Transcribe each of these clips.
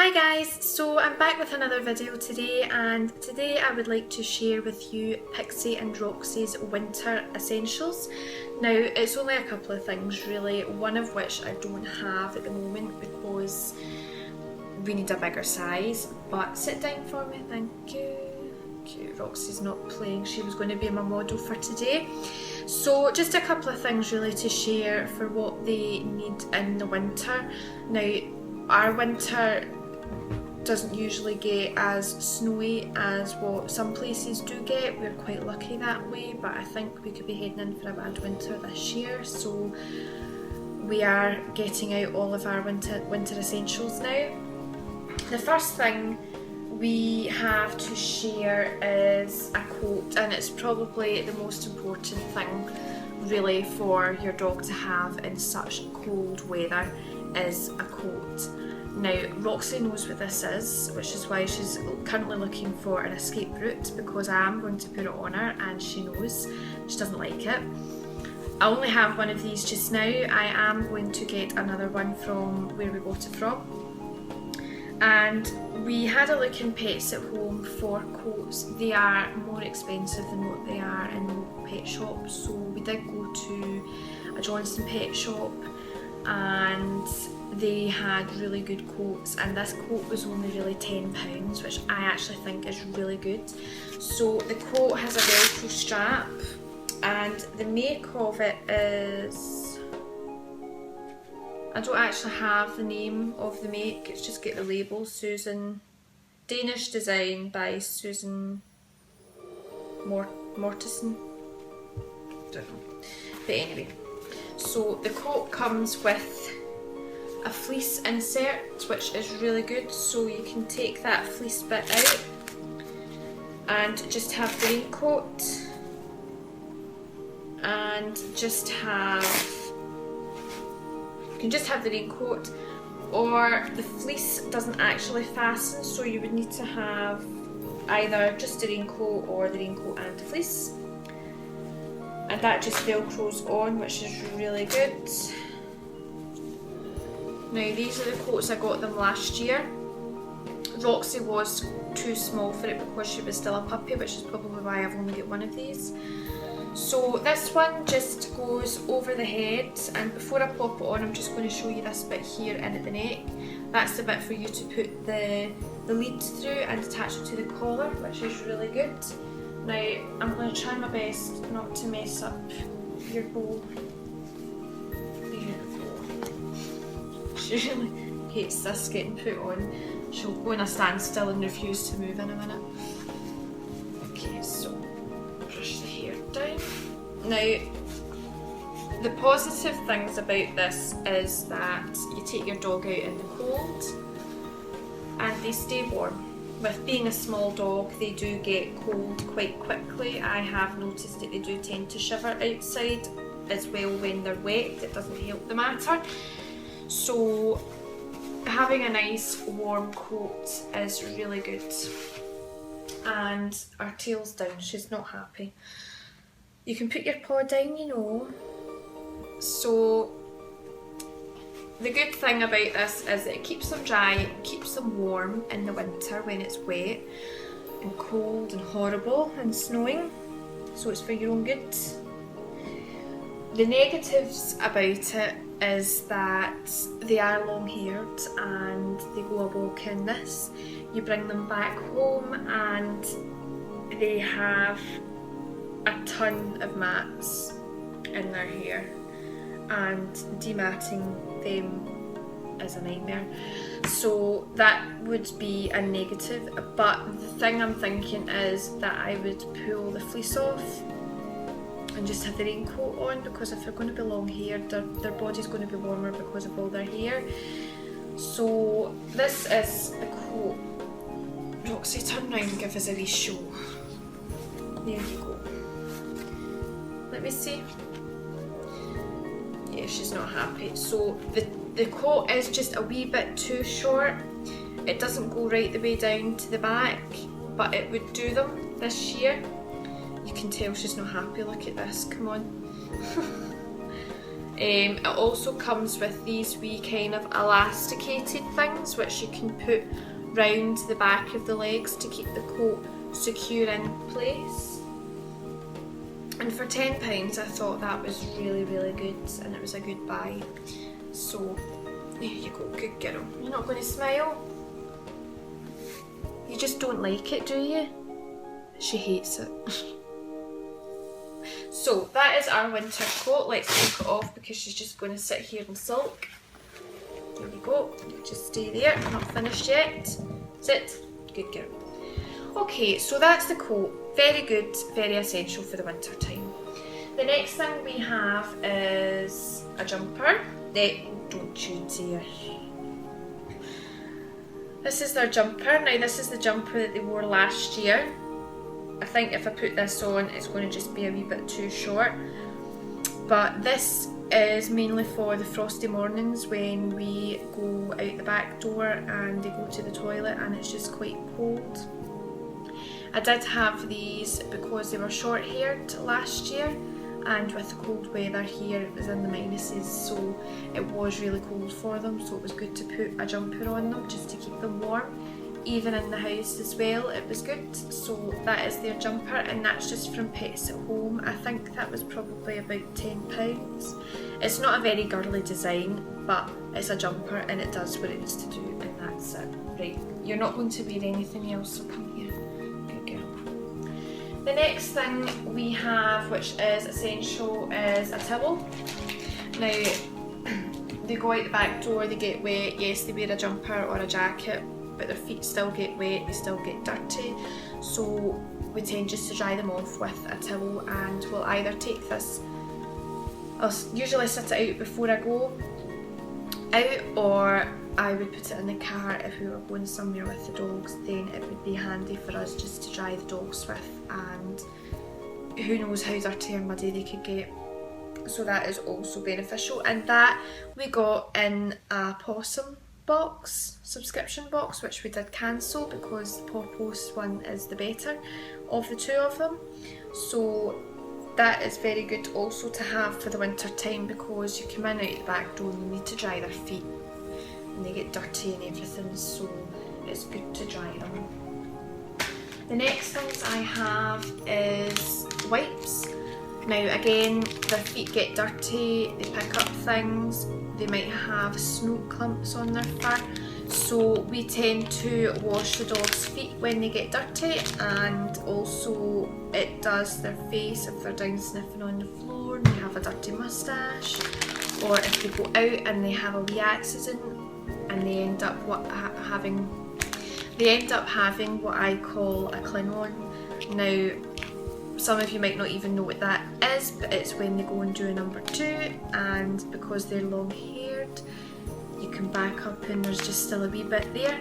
Hi guys, so I'm back with another video today, and today I would like to share with you Pixie and Roxy's winter essentials. Now it's only a couple of things really, one of which I don't have at the moment because we need a bigger size, but sit down for me, thank you. Cute. Roxy's not playing, she was going to be my model for today. So just a couple of things really to share for what they need in the winter. Now our winter doesn't usually get as snowy as what some places do get. We're quite lucky that way, but I think we could be heading in for a bad winter this year, so we are getting out all of our winter essentials now. The first thing we have to share is a coat, and it's probably the most important thing really for your dog to have in such cold weather is a coat. Now Roxy knows what this is, which is why she's currently looking for an escape route, because I am going to put it on her and she knows she doesn't like it. I only have one of these just now. I am going to get another one from where we bought it from. And we had a look in Pets at Home for coats. They are more expensive than what they are in pet shops, so we did go to a Johnson pet shop and they had really good coats, and this coat was only really £10, which I actually think is really good. So the coat has a velcro strap, and the make of it is, I don't actually have the name of the make, it's just got the label, Danish design by Susan Mortensen. Don't know. But anyway, so the coat comes with a fleece insert, which is really good, so you can take that fleece bit out and just have the raincoat, and just have, you can just have the raincoat, or the fleece doesn't actually fasten, so you would need to have either just the raincoat or the raincoat and the fleece, and that just velcros on, which is really good. Now these are the coats, I got them last year. Roxy was too small for it because she was still a puppy, which is probably why I've only got one of these. So this one just goes over the head, and before I pop it on I'm just going to show you this bit here in at the neck. That's the bit for you to put the lead through and attach it to the collar, which is really good. Now I'm going to try my best not to mess up your bow. She really hates this getting put on. She'll go in a standstill and refuse to move in a minute. Okay, so brush the hair down. Now, the positive things about this is that you take your dog out in the cold and they stay warm. With being a small dog, they do get cold quite quickly. I have noticed that they do tend to shiver outside as well when they're wet. It doesn't help the matter. So having a nice warm coat is really good. And our tail's down, she's not happy. You can put your paw down, you know. So the good thing about this is that it keeps them dry, it keeps them warm in the winter when it's wet and cold and horrible and snowing. So it's for your own good. The negatives about it is that they are long haired and they go a walk in this. You bring them back home and they have a ton of mats in their hair, and dematting them is a nightmare. So that would be a negative, but the thing I'm thinking is that I would pull the fleece off and just have the raincoat on, because if they're going to be long haired, their body's going to be warmer because of all their hair. So this is the coat. Roxy, turn round and give us a wee show. There you go. Let me see. Yeah, she's not happy. So the coat is just a wee bit too short. It doesn't go right the way down to the back, but it would do them this year. You can tell she's not happy, look at this, come on. It also comes with these wee kind of elasticated things which you can put round the back of the legs to keep the coat secure in place. And for £10 I thought that was really good, and it was a good buy. So there you go, good girl. You're not going to smile? You just don't like it, do you? She hates it. So that is our winter coat. Let's take it off because she's just going to sit here and sulk. There we go. Just stay there. I'm not finished yet. Sit. Good girl. Okay, so that's the coat. Very good, very essential for the winter time. The next thing we have is a jumper. Don't you dare. This is their jumper. Now this is the jumper that they wore last year. I think if I put this on it's going to just be a wee bit too short. But this is mainly for the frosty mornings when we go out the back door and they go to the toilet and it's just quite cold. I did have these because they were short-haired last year, and with the cold weather here it was in the minuses, so it was really cold for them, so it was good to put a jumper on them just to keep them warm. Even in the house as well, it was good. So that is their jumper, and that's just from Pets at Home. I think that was probably about £10. It's not a very girly design, but it's a jumper and it does what it needs to do, and that's it. Right, you're not going to wear anything else, so come here. Good girl. The next thing we have, which is essential, is a towel. Now, they go out the back door, they get wet. Yes, they wear a jumper or a jacket, but their feet still get wet, they still get dirty, so we tend just to dry them off with a towel, and we'll either take this, I'll usually sit it out before I go out, or I would put it in the car if we were going somewhere with the dogs. Then it would be handy for us just to dry the dogs with, and who knows how dirty or muddy they could get. So that is also beneficial, and that we got in a possum box, subscription box, which we did cancel because the Paw Post one is the better of the two of them. So that is very good also to have for the winter time, because you come in out the back door and you need to dry their feet and they get dirty and everything, so it's good to dry them. The next things I have is wipes. Now again, their feet get dirty, they pick up things, they might have snow clumps on their fur, so we tend to wash the dog's feet when they get dirty, and also it does their face if they're down sniffing on the floor and they have a dirty moustache, or if they go out and they have a wee accident and they end up having what I call a cling-on. Now, some of you might not even know what that is, but it's when they go and do a number 2, and because they're long haired you can back up and there's just still a wee bit there.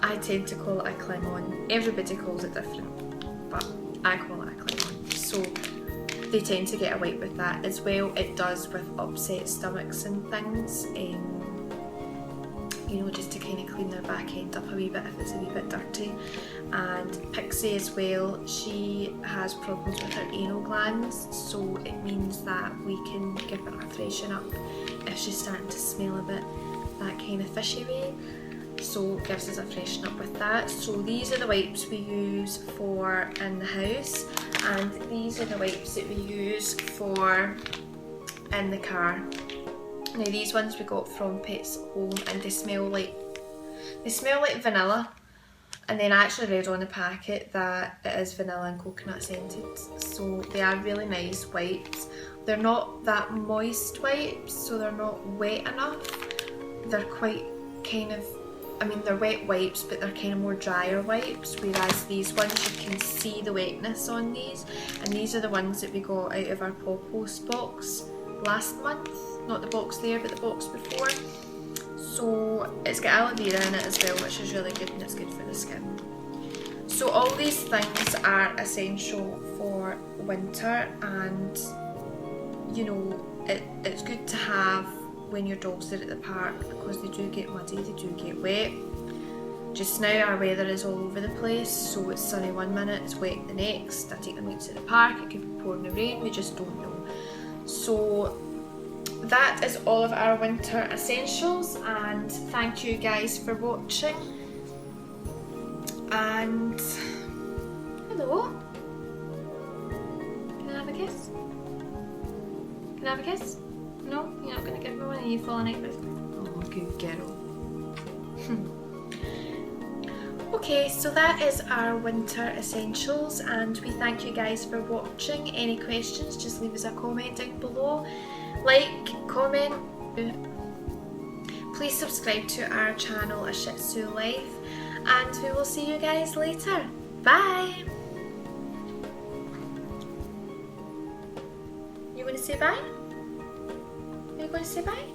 I tend to call it a cling on. Everybody calls it different, but I call it a cling on. So they tend to get a wipe with that as well. It does with upset stomachs and things, you know, just to kind of clean their back end up a wee bit if it's a wee bit dirty. And Pixie as well, she has problems with her anal glands, so it means that we can give her a freshen up if she's starting to smell a bit that kind of fishy way. So it gives us a freshen up with that. So these are the wipes we use for in the house, and these are the wipes that we use for in the car. Now these ones we got from Pets at Home, and they smell like vanilla, and then I actually read on the packet that it is vanilla and coconut scented, so they are really nice wipes. They're not that moist wipes, so they're not wet enough. They're quite kind of, I mean they're wet wipes, but they're kind of more drier wipes, whereas these ones you can see the wetness on these, and these are the ones that we got out of our Paw Post box last month. Not the box there, but the box before. So it's got aloe vera in it as well, which is really good, and it's good for the skin. So all these things are essential for winter, and you know, it's good to have when your dogs are at the park, because they do get muddy, they do get wet. Just now our weather is all over the place, so it's sunny one minute, it's wet the next. I take them out to the park, it could be pouring the rain, we just don't know. So that is all of our winter essentials, and thank you guys for watching. And hello, can I have a kiss? Can I have a kiss? No, you're not going to give me one. Are you falling out with me? Oh, good girl. Okay, so that is our winter essentials, and we thank you guys for watching. Any questions, just leave us a comment down below. Like, comment. Please subscribe to our channel, A Shih Tzu Life, and we will see you guys later. Bye! You want to say bye? Are you going to say bye?